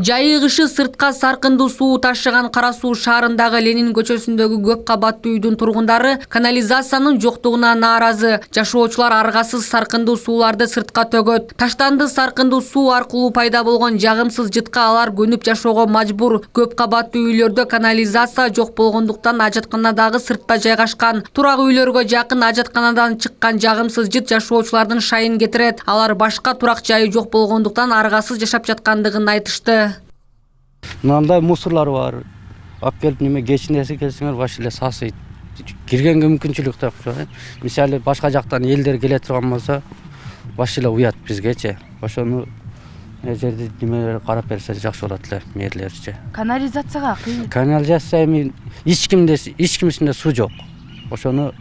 Жайыгышы сыртка саркындуу суу ташыган Кара Суу шаарындагы Ленин көчөсүндөгү көп кабаттуу үйдүн тургундары канализациянын жоктугуна нааразы. Жашоочулар аргасыз саркындуу сууларды сыртка төгөт. Таштанды саркындуу суу аркылуу пайда болгон жагымсыз жытка алар көнүп жашоого мажбур. Көп кабаттуу үйлөрдө канализация жок болгондуктан ажаткана дагы сыртта жайгашкан. Турак үйлөргө жакын ажатканадан чыккан жагымсыз жыт жашоочулардын шайын кетирет. Алар башка турак жайы жок болгондуктан аргасыз жашап жаткандыгын айтышты. Мынандай мусорлар бар. Алып келип неме кечинесе келсеңер баш эле сасыйт. Киргенге мүмкүнчүлүк так. Мисалы башка жактан элдер келе турган болсо баш эле уят бизгечи. Ошону жерди немелер карап берсе жакшы болот эле мэрлерчи. Канализацияга кыйын. Канализация эч кимисинде суу жок. Ошону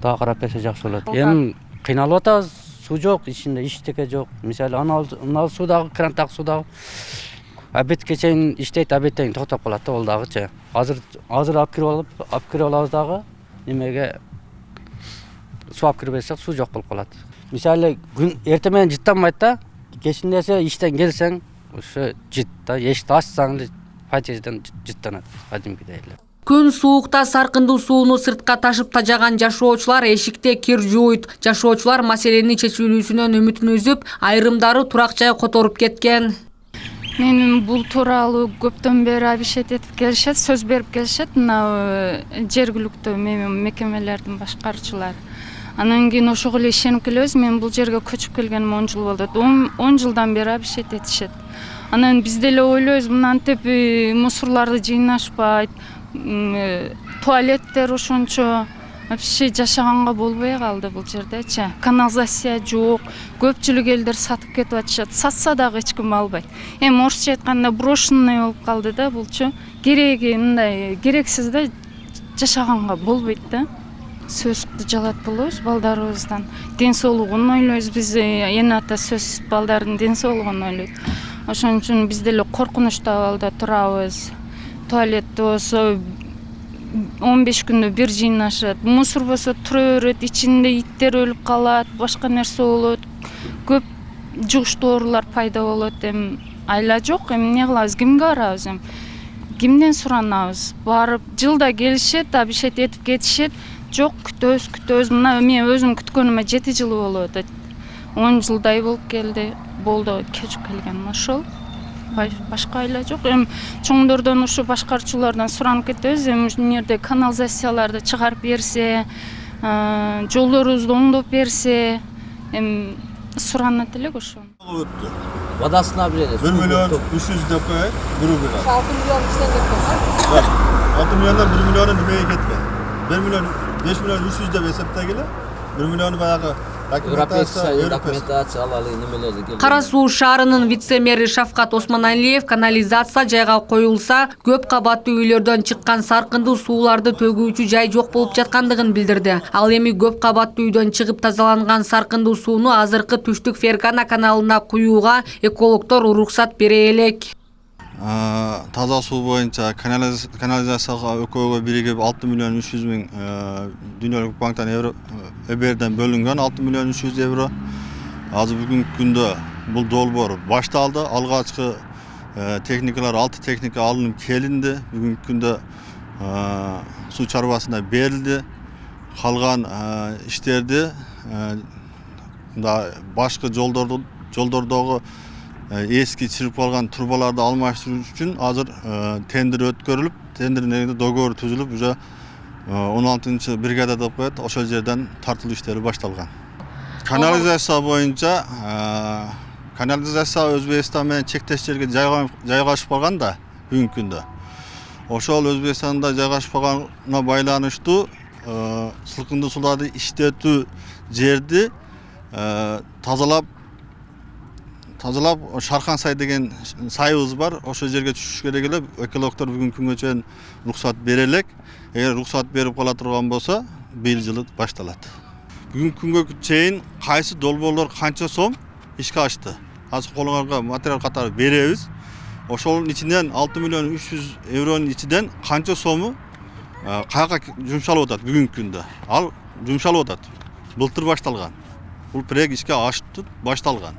дагы карап берсе жакшы болот. Эми кыйналып атабыз, суу жок, ичинде эчтеке жок. Мисалы анал суудагы, крандагы суудагы Абетке чейин иштейт, абеттен токтоп калат да, ол дагычы. Азыр алып кирип алабыз дагы, немеге суу алып кирип берсек суу жок болуп калат. Мисалы күн эртең менен жыттанбайт да, кечинде иштен келсең, ошо жыт да, эшикти ачсаң эле подъезден жыттанат, кадимкидей эле. Күн суукта саркындуу сууну сыртка ташып тажаган жашоочулар эшикте кир жууйт. Жашоочулар маселени чечилүүсүнөн үмүтүн үзүп, айрымдары турак жай которуп кеткен. Мен бул тууралуу көптөн бери абишет этип келишет, сөз берип келишет, мына жергиликтүү мекемелердин башкаруучулары. Анан кийин ошого эле ишенип келебиз. Мен бул жерге көчүп келгениме 10 жыл болду. 10 жылдан бери абишет этишет. Анан биз деле ойлойбуз, мынантип мусорларды жыйнашпайт, туалеттер ошончо вообще жашаганга болбой калды бул жердечи. Канализация жок, көпчүлүк элдер сатып кетип атышат. Сатса дагы эч ким албайт. Эми орусча айтканда брошенный болуп калды да булчу. Кереги мындай керексиз да, жашаганга болбойт да. Сөздү жалат болобуз балдарыбыздан. Ден соолугун ойлойбуз биз, эне ата сөз балдардын ден соолугун ойлойт. Ошон үчүн биз деле коркунучта абалда турабыз. Туалетти болсо 15 күндө бир жыйнашат. Мусор болсо тура берет, ичинде иттер өлүп калат, башка нерсе болот. Көп жугуштуу оорулар пайда болот. Эми айла жок, эми эмне кылабыз, кимге барабыз эми? Кимден суранабыз? Барып жылда келишет, абишет этип кетишет. Жок, күтөбүз. Мына мен өзүм күткөнүмө 7 жыл болуп атат. 10 жылдай болуп келди. Болду, кечип келгеним ошол. Башка айла жок. Эми чоңдордон ушу башкаруучулардан суранып кетебиз. Эми ушул жерде канализацияларды чыгарып берсе, жолдорубузду оңдоп берсе, эми суранат элек ошо. Водасына беребиз. 1 миллион 300 деп коет, грубо говоря. 6 миллион иштен кеткен. 6 миллиондан 1 миллиону немеге кеткен? 1 миллион 5 миллион 300 деп эсептегиле. 1 миллиону баягы документация алалы немелерди келди. Кара Суу шаарынын вице-мэри Шавкат Осмоналиев канализация жайга коюлса, көп кабаттуу үйлөрдөн чыккан саркындуу сууларды төгүүчү жай жок болуп жаткандыгын билдирди. Ал эми көп кабаттуу үйдөн чыгып тазаланган саркындуу сууну азыркы түштүк Фергана каналына куюуга экологдор уруксат бере элек. Таза суу боюнча канализацияга экөөгө биригип 6 миллион 300 миң Дүйнөлүк банктан ЭБРден бөлүнгөн 6 миллион 300 евро. Азыр бүгүнкү күндө бул долбоор башталды. Алгачкы техникалар 6 техника алынып келинди. Бүгүнкү күндө суу чарбасына берилди. Калган иштерди башкы жолдордогу эски чырып калган трубаларды алмаштыруу үчүн азыр тендер өткөрүлүп, тендердин негизинде договор түзүлүп, уже 16 бригада деп коет, ошол жерден тартылуу иштери башталган. Канализация боюнча канализация Өзбекстан менен чектеш жерге жайгашып калган да бүгүнкү күндө. Ошол Өзбекстанда жайгашып калганына байланыштуу сылкындуу сууларды иштетүү жерди тазалап Шархан сай деген сайыбыз бар. Ошол жерге түшүш керек эле. Экологдор бүгүнкү күнгө чейин уруксат бере элек. Эгер уруксат берип кала турган болсо, быйыл жылы башталат. Бүгүнкү күнгө чейин кайсы долбоорлор канча сом ишке ашты? Азыр колуңарга материал катары беребиз. Ошонун ичинен 6 миллион 300 евронун ичинен канча сому каяка жумшалып атат бүгүнкү күндө? Ал жумшалып атат. Былтыр башталган. Бул проект ишке ашты, башталган.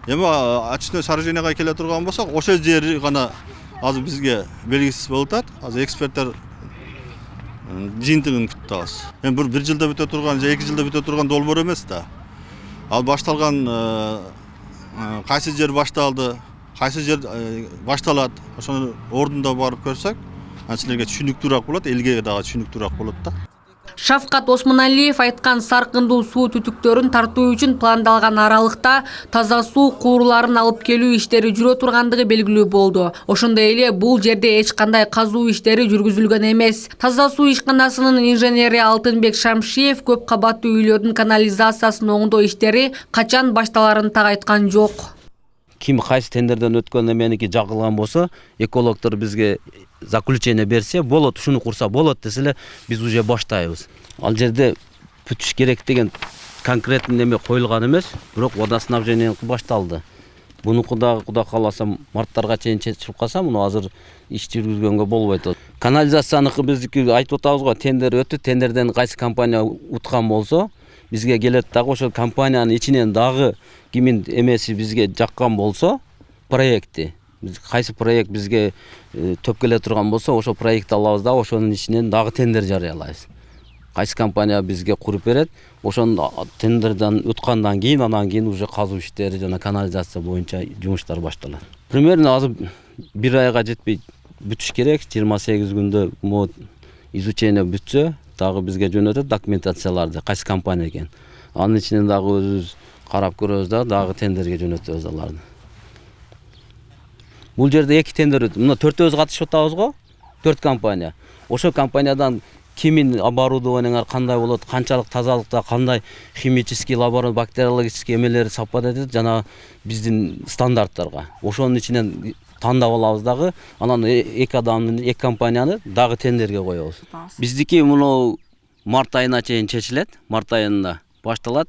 Эми очистной сооруженияга келе турган болсок, ошол жери гана азыр бизге белгисиз болуп атат. Азыр эксперттер жыйынтыгын күтүп атабыз. Эми бир жылда бүтө турган же 2 жылда бүтө турган долбоор эмес да. Ал башталган кайсы жер башталды, кайсы жер башталат, ошону ордунда барып көрсөк, силерге түшүнүктүүрөөк болот, элге дагы түшүнүктүүрөөк болот да. Шавкат Осмоналиев айткан саркындуу суу түтүктөрүн тартуу үчүн пландалган аралыкта таза суу кууруларын алып келүү иштери жүрө тургандыгы белгилүү болду. Ошондой эле бул жерде эч кандай казуу иштери жүргүзүлгөн эмес. Таза суу ишканасынын инженери Алтынбек Шамшиев көп кабаттуу үйлөрдүн канализациясын оңдоо иштери качан башталарын так айткан жок. Ким кайсы тендерден өткөн эменики жагылган болсо, экологдор бизге заключение берсе, болот, ушуну курса болот деселе, биз уже баштайбыз. Ал жерде бүтүш керек деген конкретный неме коюлган эмес, бирок водоснабжение башталды. Буну Куда кааласа марттарга чейин чечип калса, муну азыр иш жүргүзгөнгө болбойт. Канализацияныкы биздики айтып атабыз го, тендер өтүп, тендерден кайсы компания уткан болсо, бизге келет дагы ошол компаниянын ичинен дагы кимин эмеси бизге жаккан болсо, проекти кайсы проект бизге төп келе турган болсо, ошол проектти алабыз да, ошонун ичинен дагы тендер жарыялайбыз. Кайсы компания бизге куруп берет, ошону тендерден өткөндөн кийин, анан кийин уже казуу иштери жана канализация боюнча жумуштар башталат. Примерно азыр 1 айга жетпей бүтүш керек, 28 күндө могу изучение бүтсө, дагы бизге жөнөтөт документацияларды, кайсы компания экен. Анын ичинен дагы өзүбүз карап көрөбүз да, дагы тендерге жөнөтөбүз аларды. Бул жерде 2 тендер өтүп, мына 4-өзү катышып атабыз го, 4 компания. Ошол компаниядан кимин оборудованиялар кандай болот, канчалык тазалыкта, кандай химический, бактериологический эмелери совпадать этет жана биздин стандарттарга. Ошонун ичинен тандап алабыз дагы, анан 2 адамдын, 2 компанияны дагы тендерге коебуз. Биздики муну март айына чейин чечилет, март айында башталат.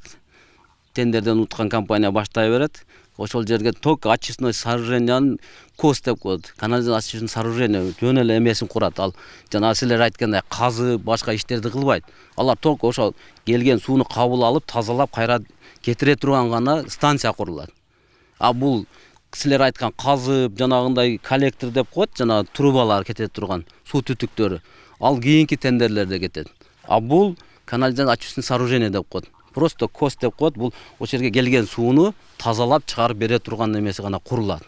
Тендерден уткан компания баштай берет. Ошол жерге ток очистной сооружениянын КОС деп коет. Канализациялык сооружение жөн эле эмесин курат. Ал жана силер айткандай казы, башка иштерди кылбайт. Алар ток ошол келген сууну кабыл алып, тазалап, кайра кетире турган гана станция курулат. А бул силер айткан казып, жанагындай коллектор деп коет, жана трубалар кете турган суу түтүктөрү. Ал кийинки тендерлерде кетет. А бул канализациялык сооружение деп коет. Просто КОС деп коет, бул ошол жерге келген сууну тазалап чыгарып бере турган эмеси гана курулат.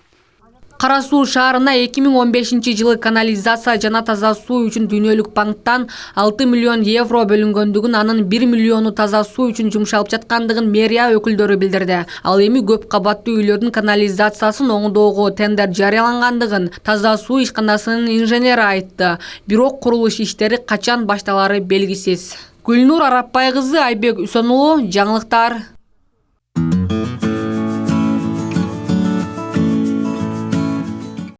Кара Суу шаарына 2015-жылы канализация жана таза суу үчүн Дүйнөлүк банктан 6 миллион евро бөлүнгөндүгүн, анын 1 миллиону таза суу үчүн жумшалып жаткандыгын мэрия өкүлдөрү билдирди. Ал эми көп кабаттуу үйлөрдүн канализациясын оңдоого тендер жарыялангандыгын таза суу ишканасынын инженери айтты. Бирок курулуш иштери качан башталары белгисиз. Гүлнур Арапбай кызы, Айбек Үсөнулу, жаңылыктар.